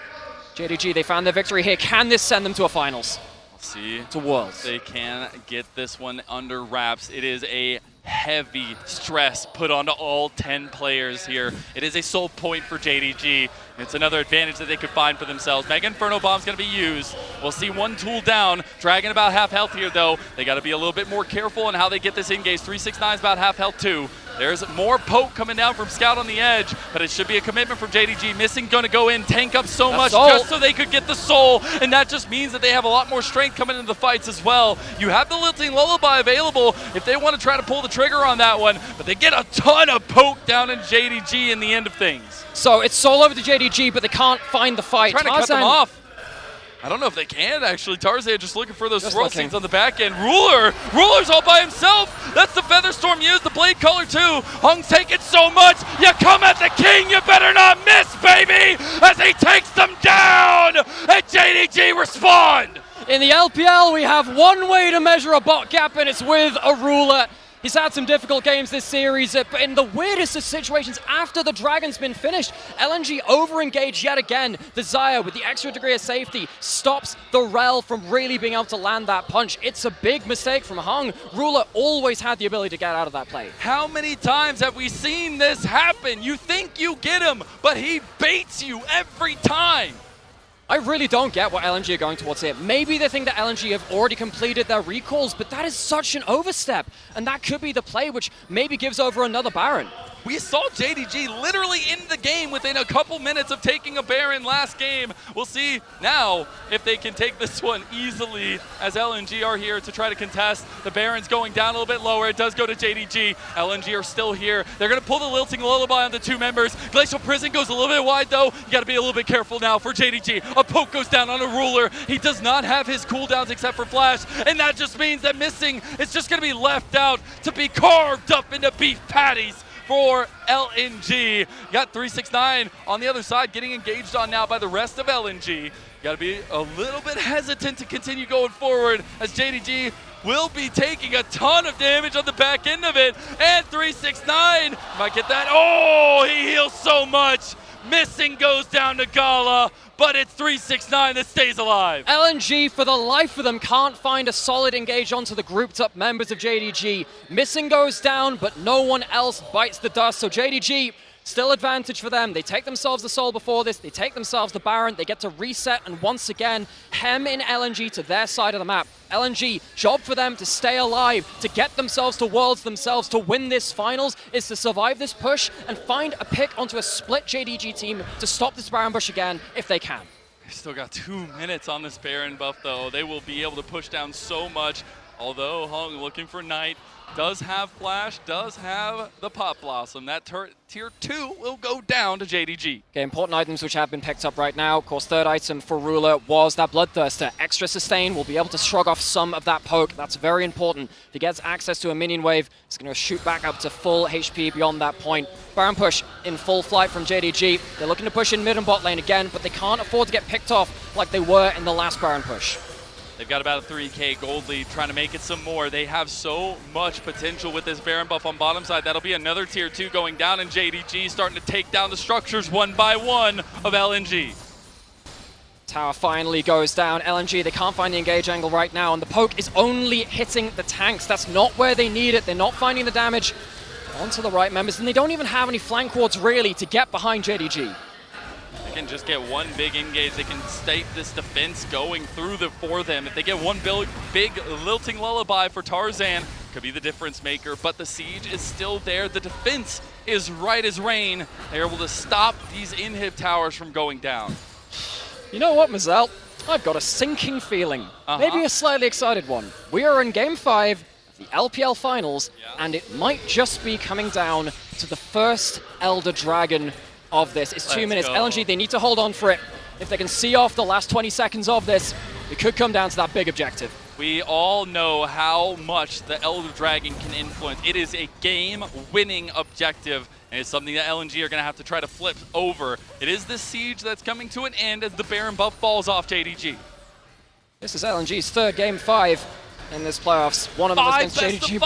JDG, they found their victory here. Can this send them to a finals? See, to Worlds. They can get this one under wraps. It is a heavy stress put onto all 10 players here. It is a soul point for JDG. It's another advantage that they could find for themselves. Mega Inferno Bomb's going to be used. We'll see one tool down. Dragon about half health here, though. They got to be a little bit more careful on how they get this engage. 369 is about half health, too. There's more poke coming down from Scout on the edge, but it should be a commitment from JDG. Missing going to go in, tank up so much just so they could get the soul, and that just means that they have a lot more strength coming into the fights as well. You have the Lilting Lullaby available if they want to try to pull the trigger on that one, but they get a ton of poke down in JDG in the end of things. So it's soul over to JDG, but they can't find the fight. Trying to cut them off. I don't know if they can, actually. Tarzan just looking for those Just swirl looking. seeds on the back end. Ruler's all by himself. That's the Featherstorm used, the Blade Color too. Hung's taking so much. You come at the king, you better not miss, baby, as he takes them down. And JDG respond. In the LPL, we have one way to measure a bot gap, and it's with a ruler. He's had some difficult games this series, but in the weirdest of situations, after the Dragon's been finished, LNG over-engaged yet again. The Xayah, with the extra degree of safety, stops the Rel from really being able to land that punch. It's a big mistake from Hung. Ruler always had the ability to get out of that play. How many times have we seen this happen? You think you get him, but he baits you every time. I really don't get what LNG are going towards here. Maybe they think that LNG have already completed their recalls, but that is such an overstep. And that could be the play which maybe gives over another Baron. We saw JDG literally in the game within a couple minutes of taking a Baron last game. We'll see now if they can take this one easily, as LNG are here to try to contest. The Baron's going down a little bit lower. It does go to JDG. LNG are still here. They're going to pull the Lilting Lullaby on the two members. Glacial Prison goes a little bit wide, though. You got to be a little bit careful now for JDG. A poke goes down on a Ruler. He does not have his cooldowns except for Flash, and that just means that Missing is just going to be left out to be carved up into beef patties for LNG. Got 369 on the other side, getting engaged on now by the rest of LNG. Got to be a little bit hesitant to continue going forward, as JDG will be taking a ton of damage on the back end of it. And 369 might get that. Oh, he heals so much. Missing goes down to Gala, but it's 369 that stays alive. LNG, for the life of them, can't find a solid engage onto the grouped up members of JDG. Missing goes down, but no one else bites the dust. So JDG, still advantage for them. They take themselves the soul before this. They take themselves the Baron. They get to reset and once again hem in LNG to their side of the map. LNG, job for them to stay alive, to get themselves to Worlds themselves, to win this finals, is to survive this push and find a pick onto a split JDG team to stop this Baron push again if they can. They've still got 2 minutes on this Baron buff, though. They will be able to push down so much. Although Hung looking for Knight, does have Flash, does have the Pop Blossom. That tier 2 will go down to JDG. Okay, important items which have been picked up right now. Of course, third item for Ruler was that Bloodthirster. Extra sustain will be able to shrug off some of that poke. That's very important. If he gets access to a minion wave, it's going to shoot back up to full HP beyond that point. Baron push in full flight from JDG. They're looking to push in mid and bot lane again, but they can't afford to get picked off like they were in the last Baron push. They've got about a 3K gold lead, trying to make it some more. They have so much potential with this Baron buff on bottom side. That'll be another tier 2 going down, and JDG starting to take down the structures one by one of LNG. Tower finally goes down. LNG, they can't find the engage angle right now, and the poke is only hitting the tanks. That's not where they need it. They're not finding the damage onto the right members, and they don't even have any flank wards really to get behind JDG. They can just get one big engage. They can state this defense going through for them. If they get one big Lilting Lullaby for Tarzan, could be the difference maker, but the siege is still there. The defense is right as rain. They're able to stop these inhib towers from going down. You know what, Mazel? I've got a sinking feeling. Maybe a slightly excited one. We are in Game 5 of the LPL Finals, and it might just be coming down to the first Elder Dragon of this. It's 2 minutes. Go. LNG, they need to hold on for it. If they can see off the last 20 seconds of this, it could come down to that big objective. We all know how much the Elder Dragon can influence. It is a game-winning objective, and it's something that LNG are going to have to try to flip over. It is the siege that's coming to an end as the Baron buff falls off JDG. This is LNG's third Game 5 in this playoffs. One of them is against JDG.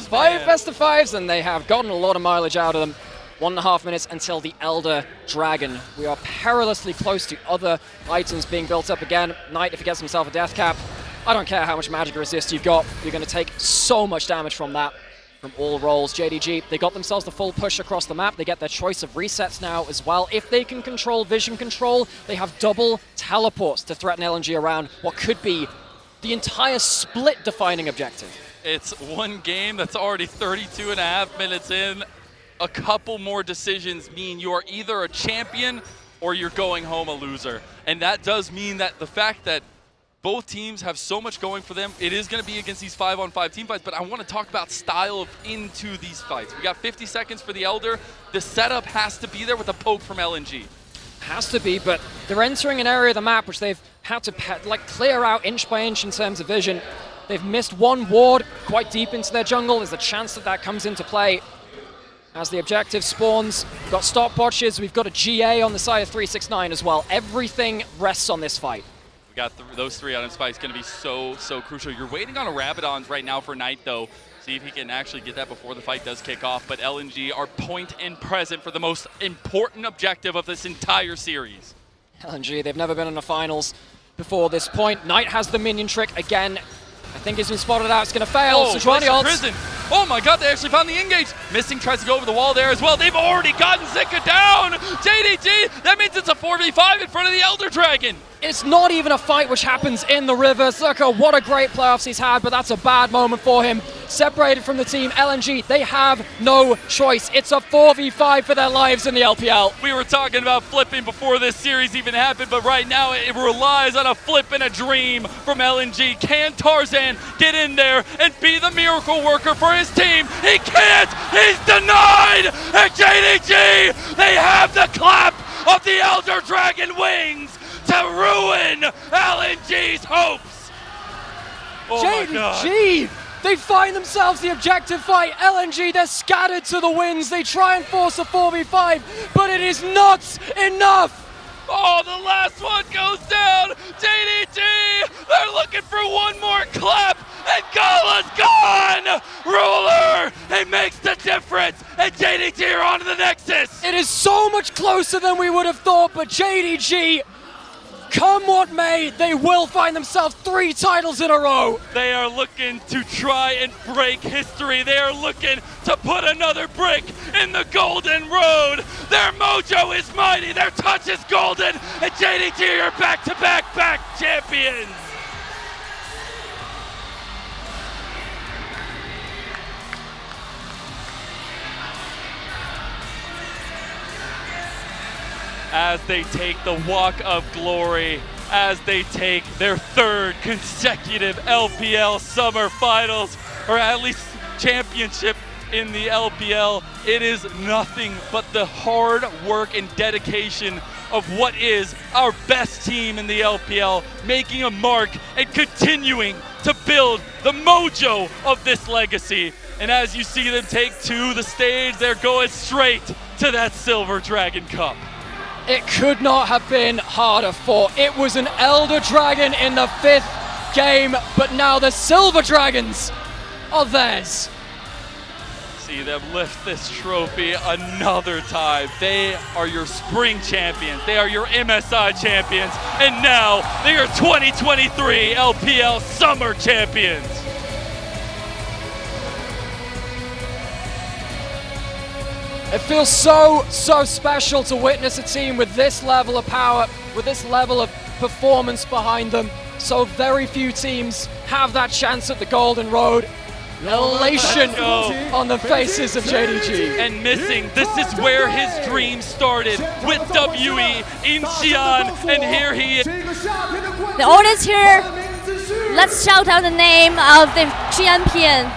Five best of fives, and they have gotten a lot of mileage out of them. 1.5 minutes until the Elder Dragon. We are perilously close to other items being built up again. Knight, if he gets himself a death cap, I don't care how much magic resist you've got, you're going to take so much damage from that, from all rolls. JDG, they got themselves the full push across the map. They get their choice of resets now as well. If they can control vision control, they have double teleports to threaten LNG around what could be the entire split defining objective. It's one game that's already 32.5 minutes in. A couple more decisions mean you are either a champion or you're going home a loser. And that does mean that the fact that both teams have so much going for them, it is going to be against these 5-on-5 team fights, but I want to talk about style into these fights. We got 50 seconds for the Elder. The setup has to be there with a poke from LNG. Has to be, but they're entering an area of the map which they've had to clear out inch by inch in terms of vision. They've missed one ward quite deep into their jungle. There's a chance that that comes into play as the objective spawns. We've got stopwatches, we've got a GA on the side of 369 as well. Everything rests on this fight. We got those 3 on Spike's going to be so crucial. You're waiting on a Rabadon right now for Knight, though. See if he can actually get that before the fight does kick off. But LNG are point and present for the most important objective of this entire series. LNG, they've never been in the finals before this point. Knight has the minion trick again. I think he's been spotted out. It's going to fail. Oh, Suzhou prison. Oh my god, they actually found the engage. Missing tries to go over the wall there as well. They've already gotten Zika down. JDG, that means it's a 4v5 in front of the Elder Dragon. It's not even a fight which happens in the river. Zika, what a great playoffs he's had, but that's a bad moment for him. Separated from the team, LNG, they have no choice. It's a 4v5 for their lives in the LPL. We were talking about flipping before this series even happened, but right now it relies on a flip and a dream from LNG. Can Tarzan get in there and be the miracle worker for his team? He can't! He's denied! And JDG, they have the clap of the Elder Dragon wings to ruin LNG's hopes. Oh my god. JDG, they find themselves the objective fight. LNG, they're scattered to the winds. They try and force a 4v5, but it is not enough. Oh, the last one goes down. JDG, they're looking for one more clap, and Gala's gone. Ruler, it makes the difference, and JDG are on to the Nexus. It is so much closer than we would have thought, but JDG, come what may, they will find themselves 3 titles in a row. They are looking to try and break history. They are looking to put another brick in the golden road. Their mojo is mighty, their touch is golden, and JDG are back-to-back champions. As they take the walk of glory, as they take their 3rd consecutive LPL Summer Finals, or at least championship in the LPL, it is nothing but the hard work and dedication of what is our best team in the LPL, making a mark and continuing to build the mojo of this legacy. And as you see them take to the stage, they're going straight to that Silver Dragon Cup. It could not have been harder fought. It was an Elder Dragon in the 5th game, but now the Silver Dragons are theirs. See them lift this trophy another time. They are your spring champions. They are your MSI champions. And now they are 2023 LPL Summer champions. It feels so special to witness a team with this level of power, with this level of performance behind them. So very few teams have that chance at the Golden Road. Elation on the faces of JDG. And missing, this is where his dream started with WE in Xi'an, and here he is. The audience here, let's shout out the name of the champion,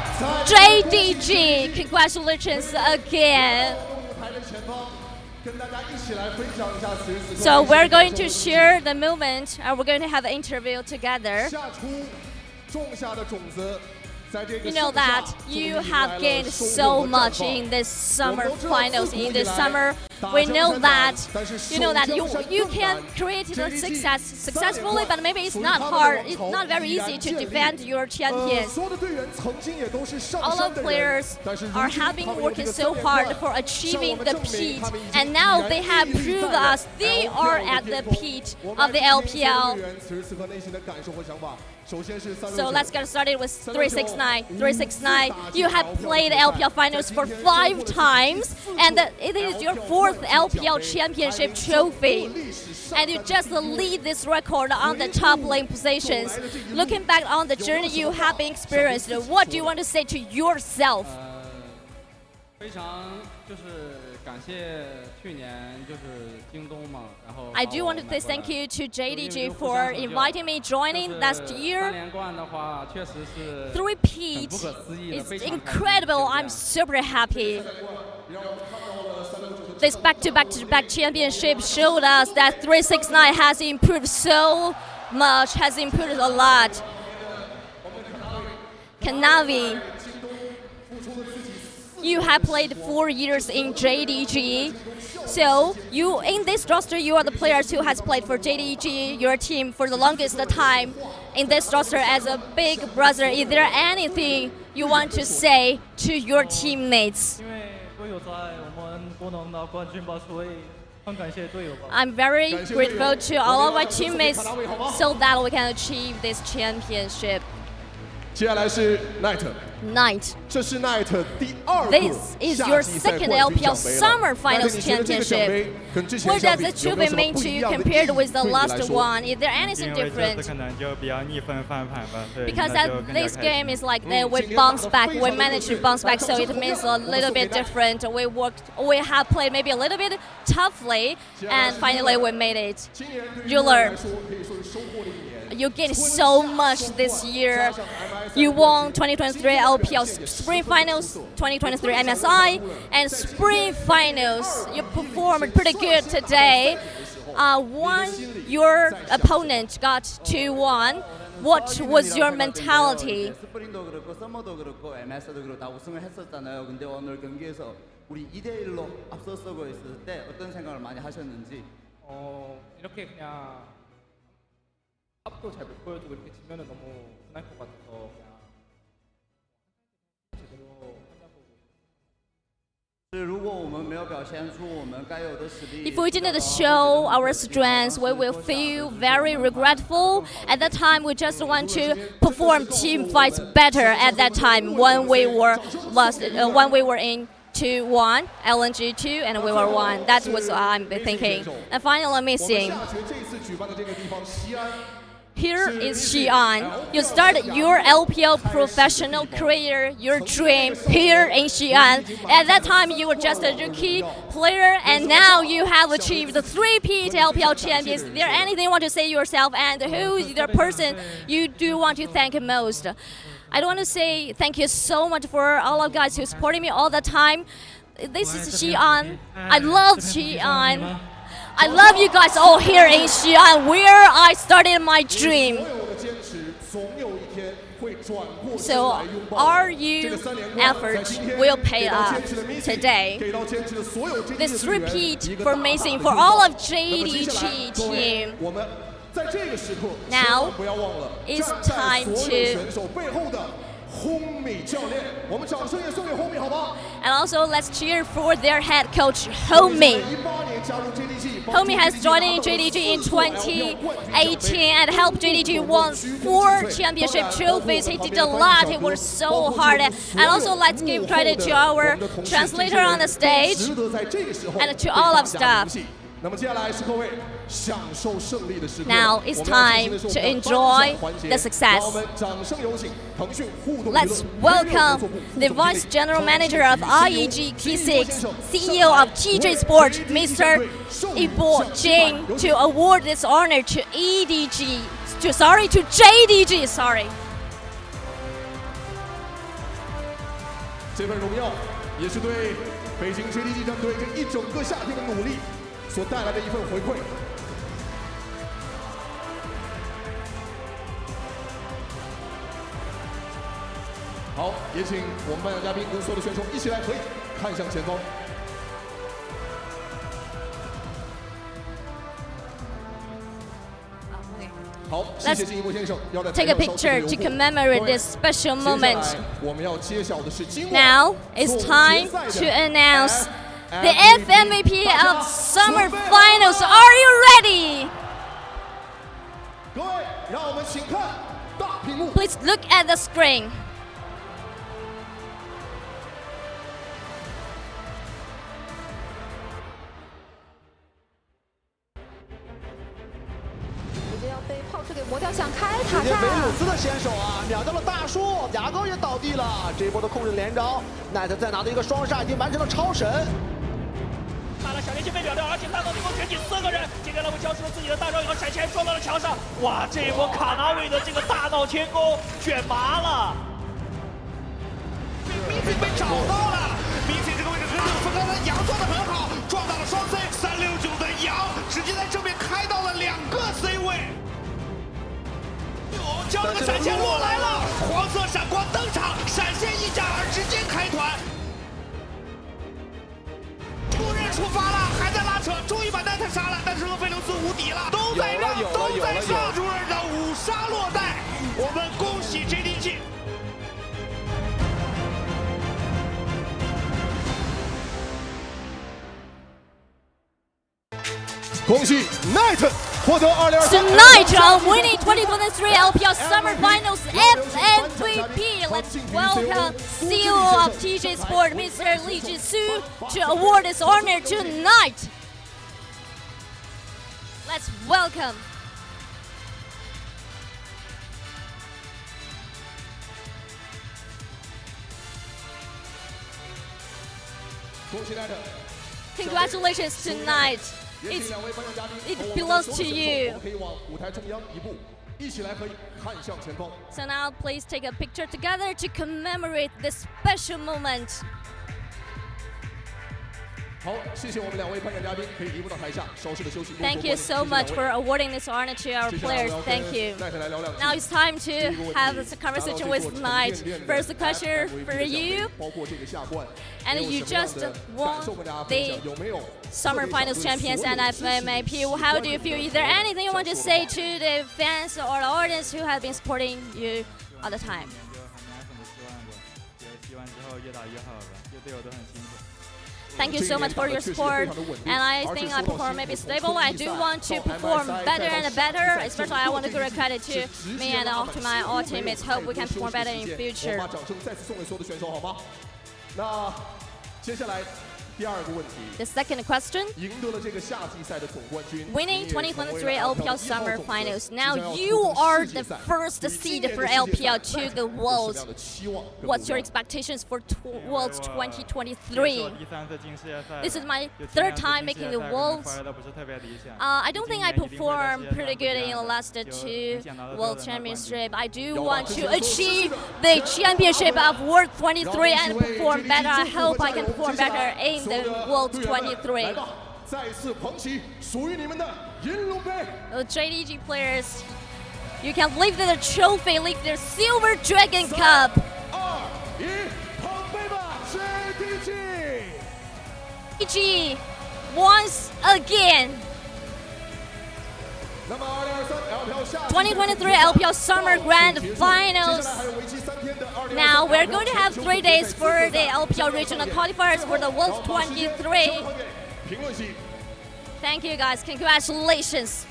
JDG. Congratulations again. So we're going to share the moment, and we're going to have an interview together. You know that you have gained so much in this summer finals, in this summer. We know that, you can create the success successfully, but maybe it's not hard, it's not very easy to defend your champions. All of players have been working so hard for achieving the peak, and now they have proved us they are at the peak of the LPL. So let's get started with 369. 369, you have played LPL finals for 5 times, and it is your 4th LPL championship trophy. And you just lead this record on the top lane positions. Looking back on the journey you have been experienced, what do you want to say to yourself? I do want to say thank you to JDG for inviting me, joining last year. 3-peat is incredible. I'm super happy. This back-to-back championship showed us that 369 has improved so much, has improved a lot. Kanavi, you have played 4 years in JDG. So you, in this roster, you are the players who has played for JDG, your team, for the longest time. In this roster, as a big brother, is there anything you want to say to your teammates? I'm very grateful to all of my teammates so that we can achieve this championship. 接下来是 Knight. 这是 Knight 第2个 This is your second LPL Summer Finals Championship. What does the trophy mean to you compared with the last one? Is there anything different? Because this game is like that we bounce back, we managed to bounce back, so it means a little bit different. We have played maybe a little bit toughly, and finally we made it. Ruler, you gained so much this year. You won 2023 LPL Spring Finals, 2023 MSI, and Spring Finals. You performed pretty good today. When your opponent got 2-1, what was your mentality? 합도 잘 못 보여주고 이렇게 지면은 너무 분할 것 같아서 If we didn't show our strengths, we will feel very regretful. At that time, we just want to perform team fights better. At that time, when we were in 2-1, LNG 2, and we were 1. That's what I'm thinking. And finally, missing. Here is Xi'an. You started your LPL professional career, your dream, here in Xi'an. At that time, you were just a rookie player, and now you have achieved the 3-peat LPL champions. Is there anything you want to say yourself, and who is the person you do want to thank most? I want to say thank you so much for all of guys who supported me all the time. This is Xi'an. I love Xi'an. I love you guys all here in Xi'an, where I started my dream. So our effort will pay off today. This repeat for Mason, for all of JDG team. Now it's time to. And also, let's cheer for their head coach, Homie. Homie has joined in JDG in 2018 and helped JDG won 4 championship trophies. He did a lot. He worked so hard. And also, let's give credit to our translator on the stage and to all of staff. Now it's time to enjoy the success. Let's welcome the Vice General Manager of IEG-K6, CEO of TJ Sports, Mr. Beijing, to award this honor to JDG. 这份荣耀也是对北京 JDG 战队这一整个夏天的努力所带来的一份回馈。好，也请我们颁奖嘉宾跟所有的选手一起来合影，看向前方。好，谢谢金一博先生。要在 Take a picture to commemorate this special moment. 我们要揭晓的是今晚 Now it's time to announce the FMVP of Summer Finals. Are you ready? 各位，让我们请看大屏幕。 Please look at the screen.被炮车给磨掉，想开塔直接维鲁斯的先手啊，秒掉了大树，牙膏也倒地了。这一波的控制连招，奈特再拿到一个双杀，已经完成了超神。大的小连线被秒掉，而且大招能够卷起4个人。接着他们交出了自己的大招以后，闪现撞到了墙上。哇，这一波卡纳维的这个大闹天宫卷麻了。明显被找到了，明显这个位置和六分刚才羊撞的很好，撞到了双 C，369的羊直接在正面开到了2个 C 位。这个闪现落来了，黄色闪光登场，闪现一炸而直接开团。路人出发了，还在拉扯，终于把奈特杀了，但是厄斐琉斯无敌了，都在让，都在上，入人的5杀落袋，我们恭喜 JDG。 恭喜 Knight 获得2023 Tonight on winning 2023 LPL Summer Finals FNVP, let's welcome CEO of TJ Sport, Mr. Li Jisu, to award this honor tonight. Let's welcome. 恭喜 Knight。 Congratulations tonight. It belongs to you. So now please take a picture together to commemorate this special moment. 好，谢谢我们2位颁奖嘉宾，可以移步到台下，稍事的休息。 Thank you so much for awarding this honor to our players. Thank you. Now it's time to have a conversation with Knight. First question for you. And you just won the Summer Finals Champions and FMVP. How do you feel? Is there anything you want to say to the fans or the audience who have been supporting you all the time? Thank you so much for your support, and I think I perform maybe stable. I do want to perform better and better, especially I want to give credit to me and to my all teammates. Hope we can perform better in future. 那接下来第二个问题 The second question. 赢得了这个夏季赛的总冠军 Winning 2023 LPL Summer Finals. Now you are the first seed for LPL to the Worlds. What's your expectations for Worlds 2023? This is my third time making the Worlds. I don't think I performed pretty good in the last 2 World Championship. I do want to achieve the championship of World 23 and perform better. I hope I can perform better in the World 23. 再次捧起属于你们的银龙杯。 JDG players, you can lift the trophy, lift the Silver Dragon Cup. 2、1，捧杯吧 JDG！ JDG once again. 那么2023 LPL Summer Grand Finals. Now we're going to have 3 days for the LPL regional qualifiers for the World 23. Thank you guys, congratulations.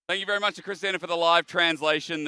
Thank you very much to Christina for the live translation.